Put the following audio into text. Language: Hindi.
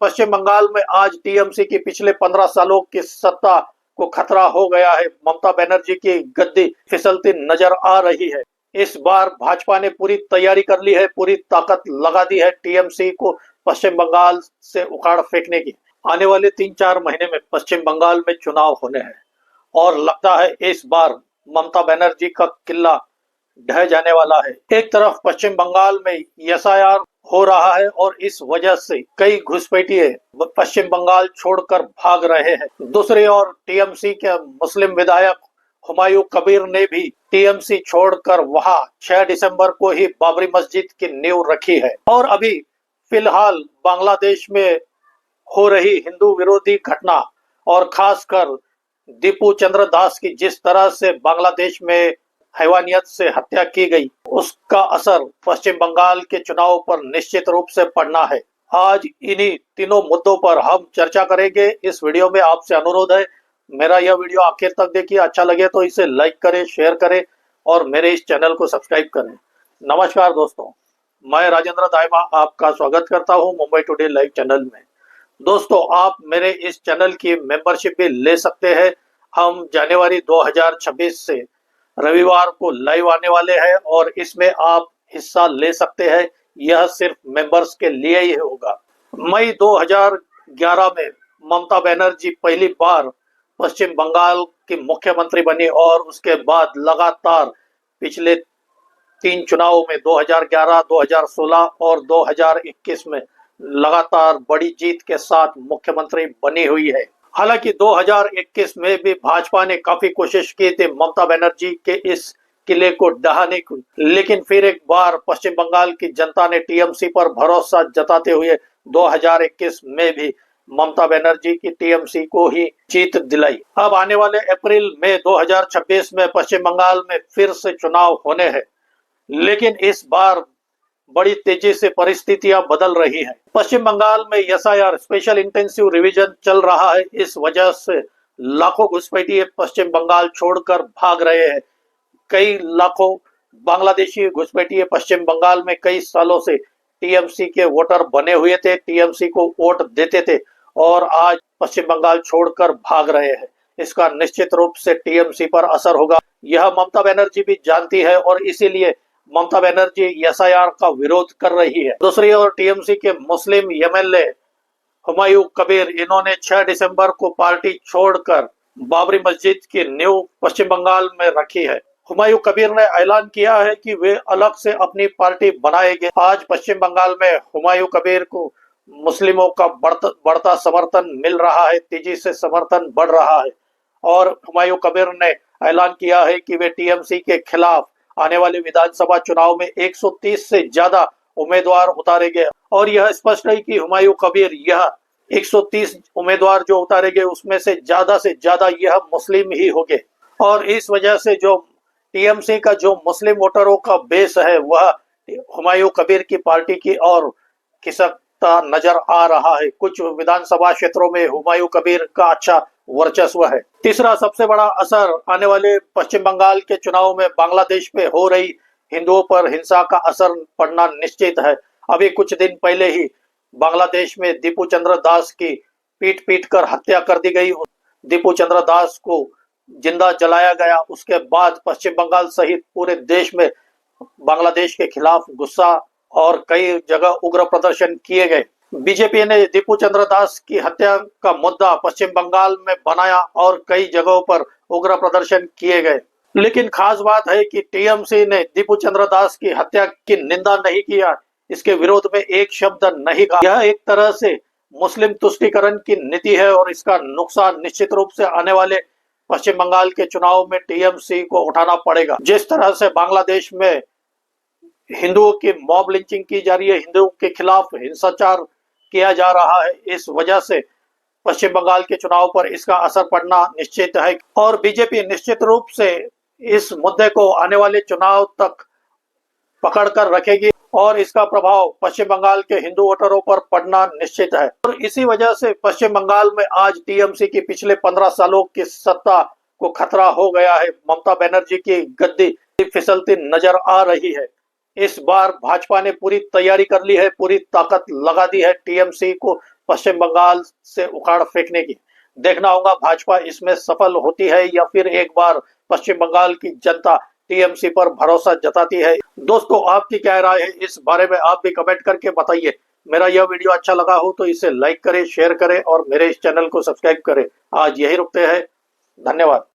पश्चिम बंगाल में आज टीएमसी की पिछले 15 सालों की सत्ता को खतरा हो गया है। ममता बनर्जी की गद्दी फिसलती नजर आ रही है। इस बार भाजपा ने पूरी तैयारी कर ली है, पूरी ताकत लगा दी है टीएमसी को पश्चिम बंगाल से उखाड़ फेंकने की। आने वाले 3-4 महीने में पश्चिम बंगाल में चुनाव होने हैं और लगता है इस बार ममता बनर्जी का किला ढह जाने वाला है। एक तरफ पश्चिम बंगाल में एसआईआर हो रहा है और इस वजह से कई घुसपैठिए पश्चिम बंगाल छोड़कर भाग रहे हैं। दूसरी ओर टीएमसी के मुस्लिम विधायक हुमायूं कबीर ने भी टीएमसी छोड़कर वहां 6 दिसंबर को ही बाबरी मस्जिद की नींव रखी है। और अभी फिलहाल बांग्लादेश में हो रही हिंदू विरोधी घटना और खासकर दीपू चंद्र दास की जिस तरह से बांग्लादेश में हैवानियत से हत्या की गई, उसका असर पश्चिम बंगाल के चुनाव पर निश्चित रूप से पड़ना है। आज इन्हीं तीनों मुद्दों पर हम चर्चा करेंगे। इस वीडियो में आपसे अनुरोध है, मेरा यह वीडियो आखिर तक देखिए। अच्छा लगे तो इसे लाइक करें, शेयर करें और मेरे इस चैनल को सब्सक्राइब करें। नमस्कार दोस्तों, मैं राजेंद्र दाइमा आपका स्वागत करता हूं मुंबई टुडे लाइव चैनल में। दोस्तों, आप मेरे इस चैनल की मेंबरशिप भी ले सकते हैं। हम जनवरी 2026 से रविवार को लाइव आने वाले हैं और इसमें आप हिस्सा ले सकते हैं। यह सिर्फ मेंबर्स के लिए ही होगा। मई 2011 में ममता बनर्जी पहली बार पश्चिम बंगाल की मुख्यमंत्री बनी और उसके बाद लगातार पिछले 3 चुनावों में 2011, 2016 और 2021 में लगातार बड़ी जीत के साथ मुख्यमंत्री बनी हुई है। हालांकि 2021 में भी भाजपा ने काफी कोशिश की थी ममता बनर्जी के इस किले को ढहाने की, लेकिन फिर एक बार पश्चिम बंगाल की जनता ने टीएमसी पर भरोसा जताते हुए 2021 में भी ममता बनर्जी की टीएमसी को ही जीत दिलाई। अब आने वाले अप्रैल में 2026 में पश्चिम बंगाल में फिर से चुनाव होने हैं, लेकिन इस बार बड़ी तेजी से परिस्थितियां बदल रही हैं। पश्चिम बंगाल में एसआईआर स्पेशल इंटेंसिव रिवीजन चल रहा है। इस वजह से लाखों घुसपैठिए पश्चिम बंगाल छोड़कर भाग रहे हैं। कई लाखों बांग्लादेशी घुसपैठिए पश्चिम बंगाल में कई सालों से टीएमसी के वोटर बने हुए थे, टीएमसी को वोट देते थे और आज पश्चिम बंगाल छोड़कर भाग रहे हैं। इसका निश्चित रूप से टीएमसी पर असर होगा। यह ममता बनर्जी भी जानती है और इसीलिए ममता बनर्जी एसआईआर का विरोध कर रही है। दूसरी ओर टीएमसी के मुस्लिम एमएलए हुमायूं कबीर, इन्होंने 6 दिसंबर को पार्टी छोड़कर बाबरी मस्जिद की नींव पश्चिम बंगाल में रखी है। हुमायूं कबीर ने ऐलान किया है कि वे अलग से अपनी पार्टी बनाएंगे। आज पश्चिम बंगाल में हुमायूं कबीर को मुस्लिमों का बढ़ता समर्थन मिल रहा है, तेजी से समर्थन बढ़ रहा है और हुमायूं कबीर ने ऐलान किया है कि वे टीएमसी के खिलाफ आने वाले विधानसभा चुनाव में 130 से ज्यादा उम्मीदवार उतारेंगे और यह स्पष्ट है कि हुमायूं कबीर यह 130 उम्मीदवार जो उतारेंगे उसमें से ज्यादा यह मुस्लिम ही होंगे और इस वजह से जो टीएमसी का जो मुस्लिम वोटरों का बेस है वह हुमायूं कबीर की पार्टी की ओर खिसकता नजर आ रहा है। कुछ विधानसभा क्षेत्रों में हुमायूं कबीर का अच्छा वर्चस्व है। तीसरा सबसे बड़ा असर आने वाले पश्चिम बंगाल के चुनाव में बांग्लादेश में हो रही हिंदुओं पर हिंसा का असर पड़ना निश्चित है। अभी कुछ दिन पहले ही बांग्लादेश में दीपू चंद्र दास की पीट कर हत्या कर दी गई। दीपू चंद्र दास को जिंदा जलाया गया। उसके बाद पश्चिम बंगाल सहित पूरे देश में बांग्लादेश के खिलाफ गुस्सा और कई जगह उग्र प्रदर्शन किए गए। बीजेपी ने दीपू चंद्र दास की हत्या का मुद्दा पश्चिम बंगाल में बनाया और कई जगहों पर उग्र प्रदर्शन किए गए। लेकिन खास बात है कि टीएमसी ने दीपू चंद्र दास की हत्या की निंदा नहीं किया, इसके विरोध में एक शब्द नहीं कहा। यह एक तरह से मुस्लिम तुष्टीकरण की नीति है और इसका नुकसान निश्चित रूप से आने वाले पश्चिम बंगाल के चुनाव में टीएमसी को उठाना पड़ेगा। जिस तरह से बांग्लादेश में हिंदुओं की मॉब लिंचिंग की जा रही है, हिंदुओं के खिलाफ हिंसाचार किया जा रहा है, इस वजह से पश्चिम बंगाल के चुनाव पर इसका असर पड़ना निश्चित है और बीजेपी निश्चित रूप से इस मुद्दे को आने वाले चुनाव तक पकड़ कर रखेगी और इसका प्रभाव पश्चिम बंगाल के हिंदू वोटरों पर पड़ना निश्चित है। और इसी वजह से पश्चिम बंगाल में आज टीएमसी की पिछले 15 सालों की सत्ता को खतरा हो गया है। ममता बनर्जी की गद्दी फिसलती नजर आ रही है। इस बार भाजपा ने पूरी तैयारी कर ली है, पूरी ताकत लगा दी है टीएमसी को पश्चिम बंगाल से उखाड़ फेंकने की। देखना होगा भाजपा इसमें सफल होती है या फिर एक बार पश्चिम बंगाल की जनता टीएमसी पर भरोसा जताती है। दोस्तों, आपकी क्या राय है इस बारे में, आप भी कमेंट करके बताइए। मेरा यह वीडियो अच्छा लगा हो तो इसे लाइक करें, शेयर करें और मेरे इस चैनल को सब्सक्राइब करें। आज यही रुकते हैं। धन्यवाद।